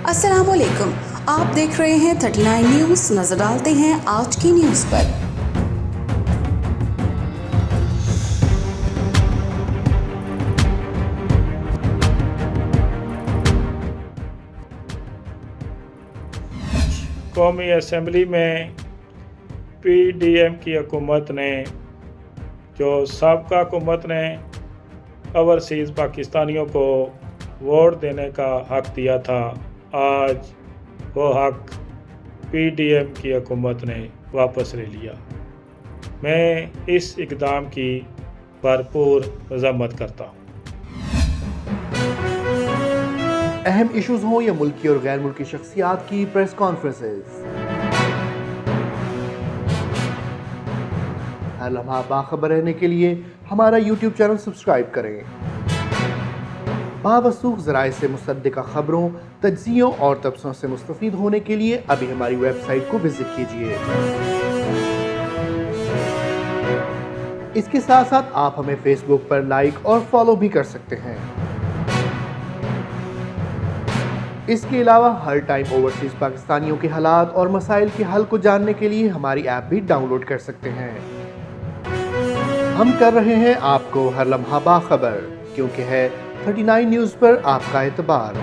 अस्सलाम वालेकुम, आप देख रहे हैं 39 न्यूज़। नजर डालते हैं आज की न्यूज़ पर। कौमी असम्बली में PDM की हुकूमत ने जो साबका हुकूमत ने ओवरसीज़ पाकिस्तानियों को वोट देने का हक़ दिया था, आज वो हक़ PDM की हुकूमत ने वापस ले लिया। मैं इस इक़दाम की भरपूर मज़म्मत करता हूँ। अहम इश्यूज हों या मुल्की और गैर मुल्की शख्सियात की प्रेस कॉन्फ्रेंसेस, हर लम्हा बाखबर रहने के लिए हमारा YouTube चैनल सब्सक्राइब करें। बावसूख ज़राए से मुसद्दिक़ा खबरों, तज्ज़ियों और तबसरों से मुस्तफ़ीद होने के लिए अभी हमारी वेबसाइट को विजिट कीजिए। इसके साथ साथ आप हमें फेसबुक पर लाइक और फॉलो भी कर सकते हैं। इसके अलावा हर टाइम ओवरसीज़ पाकिस्तानियों के हालात और मसाइल के हल को जानने के लिए हमारी ऐप भी डाउनलोड कर सकते हैं। हम कर रहे हैं आपको हर लम्हा बाखबर, क्योंकि है 39 न्यूज़ पर आपका एतबार।